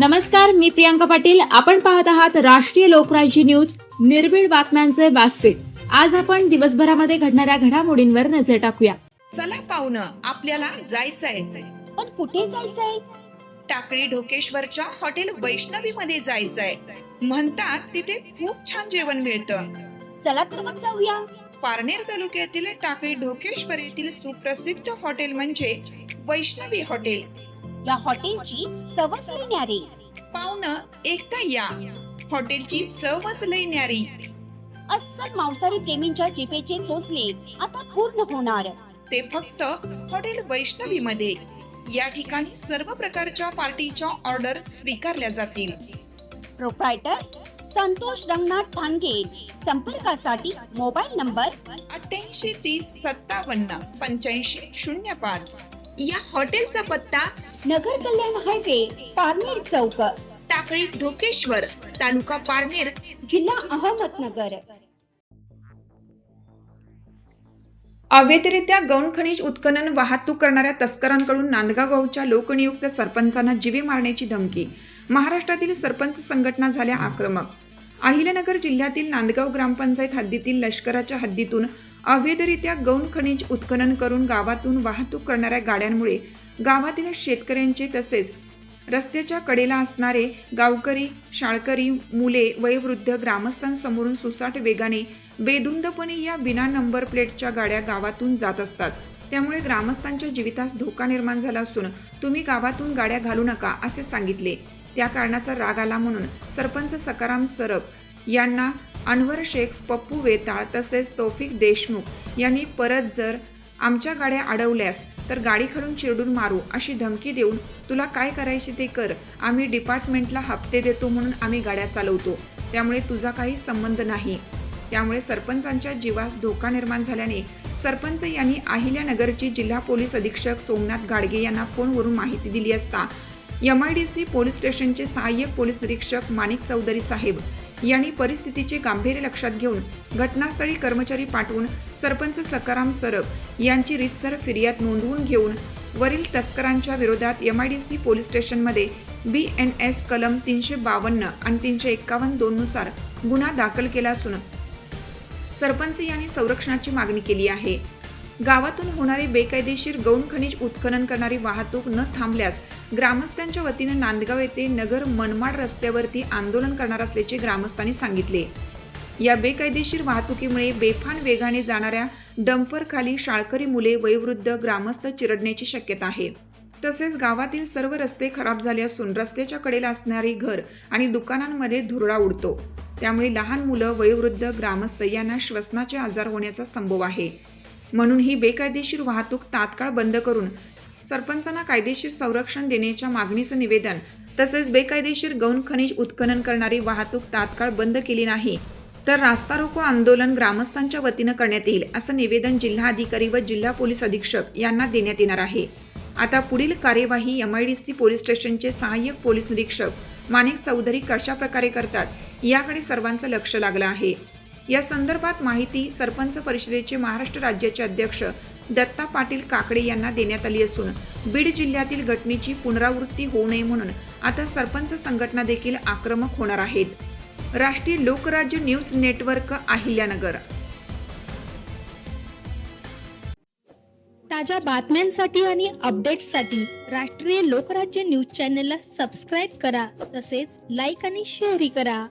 नमस्कार, मी प्रियांका पाटील. आपण पाहत आहात राष्ट्रीय लोकराज्य न्यूज, निर्भीड बातम्यांचे व्यासपीठ. आज आपण दिवसभरामध्ये घडणाऱ्या घडामोडींवर नजर टाकूया. चला पाहुणं, आपल्याला जायचंय. पण कुठे जायचंय? टाकळी ढोकेश्वरच्या हॉटेल वैष्णवी मध्ये जायचंय. म्हणतात तिथे खूप छान जेवण मिळतं. चला तर मग जाऊया. पारनेर तालुक्यातील टाकळी ढोकेश्वर येथील सुप्रसिद्ध हॉटेल म्हणजे वैष्णवी हॉटेल. या हॉटेलची चवच लई न्यारी. पाहुणं, एकदा या. हॉटेलची चवच लई न्यारी. अस्सल मांसाहारी प्रेमींच्या जिभेचे चोचले आता पूर्ण होणार. ते फक्त हॉटेल वैष्णवी मध्ये. या ठिकाणी सर्व प्रकारच्या पार्टीच्या ऑर्डर स्वीकारल्या जातील. प्रोप्रायटर संतोष रंगनाथ ठाणगे. संपर्कासाठी मोबाईल नंबर 8830578505. या हॉटेलचा पत्ता नगर कल्याण हायवे, पारनेर चौक, टाकळी ढोकेश्वर, तालुका पारनेर, जिल्हा अहमदनगर. अवैधरित्या गौण खनिज उत्खनन वाहतूक करणाऱ्या तस्करांकडून नांदगाव गावच्या लोकनियुक्त सरपंचांना जीवे मारण्याची धमकी. महाराष्ट्रातील सरपंच संघटना झाल्या आक्रमक. अहिल्यानगर जिल्ह्यातील नांदगाव ग्रामपंचायत हद्दीतील लष्कराच्या हद्दीतून अवैधरित्या गौण खनिज उत्खनन करून गावातून वाहतूक करणाऱ्या गाड्यांमुळे गावातील शेतकऱ्यांचे तसेच रस्त्याच्या कडेला असणारे गावकरी, शाळकरी, मुले, वयोवृद्ध ग्रामस्थांसमोरून सुसाट वेगाने बेधुंदपणे या बिना नंबर प्लेटच्या गाड्या गावातून जात असतात. त्यामुळे ग्रामस्थांच्या जीवितास धोका निर्माण झाला असून तुम्ही गावातून गाड्या घालू नका असे सांगितले. त्या कारणाचा राग आला म्हणून सरपंच सकाराम सरब यांना अनवर शेख, पप्पू वेताळ तसेच तौफिक देशमुख यांनी परत जर आमच्या गाड्या अडवल्यास तर गाडी खालून चिरडून मारू अशी धमकी देऊन तुला काय करायचे ते कर, आम्ही डिपार्टमेंटला हप्ते देतो म्हणून आम्ही गाड्या चालवतो, त्यामुळे तुझा काही संबंध नाही. त्यामुळे सरपंचांच्या जीवास धोका निर्माण झाल्याने सरपंच यांनी अहिल्यानगरचे जिल्हा पोलीस अधीक्षक सोमनाथ गाडगे यांना फोनवरून माहिती दिली असता MIDC पोलीस स्टेशनचे सहाय्यक पोलीस निरीक्षक माणिक चौधरी साहेब यांनी परिस्थितीचे गांभीर्य लक्षात घेऊन घटनास्थळी कर्मचारी पाठवून सरपंच सकाराम सरब यांची रीतसर फिर्याद नोंदवून घेऊन वरील तस्करांच्या विरोधात MIDC पोलीस स्टेशनमध्ये BNS कलम 352 आणि 351(2) नुसार गुन्हा दाखल केला असून सरपंच यांनी संरक्षणाची मागणी केली आहे. गावातून होणारे बेकायदेशीर गौण खनिज उत्खनन करणारी वाहतूक न थांबल्यास ग्रामस्थांच्या वतीने नांदगाव येथे नगर मनमाड रस्त्यावरती आंदोलन करणार असल्याचे ग्रामस्थांनी सांगितले. या बेकायदेशीर वाहतुकीमुळे बेफान वेगाने जाणाऱ्या डंपरखाली शाळकरी, मुले, वयोवृद्ध ग्रामस्थ चिरडण्याची शक्यता आहे. तसेच गावातील सर्व रस्ते खराब झाले असून रस्त्याच्या कडेला असणारी घर आणि दुकानांमध्ये धुरळा उडतो. त्यामुळे लहान मुलं, वयोवृद्ध ग्रामस्थ यांना श्वसनाचे आजार होण्याचा संभव आहे. म्हणून ही बेकायदेशीर वाहतूक तात्काळ बंद करून सरपंचांना कायदेशीर संरक्षण देण्याच्या मागणीचं निवेदन तसेच बेकायदेशीर गौण खनिज उत्खनन करणारी वाहतूक तात्काळ बंद केली नाही तर रास्ता रोको आंदोलन ग्रामस्थांच्या वतीनं करण्यात येईल असं निवेदन जिल्हाधिकारी व जिल्हा पोलीस अधीक्षक यांना देण्यात येणार आहे. आता पुढील कार्यवाही MIDC पोलीस स्टेशनचे सहाय्यक पोलीस निरीक्षक माणिक चौधरी कशा प्रकारे करतात याकडे सर्वांचं लक्ष लागलं आहे. या संदर्भात माहिती सरपंच परिषदेचे महाराष्ट्र राज्याचे अध्यक्ष दत्ता पाटील काकडे यांना देण्यात आली असून बीड जिल्ह्यातील घटनेची पुनरावृत्ती होऊ नये म्हणून आता सरपंच संघटना देखील आक्रमक होणार आहेत. राष्ट्रीय लोकराज्य न्यूज नेटवर्क, अहिल्यानगर. ताज्या बातम्यांसाठी आणि अपडेट्ससाठी राष्ट्रीय लोकराज्य न्यूज चॅनलला सबस्क्राईब करा, तसेच लाईक आणि शेअरही करा.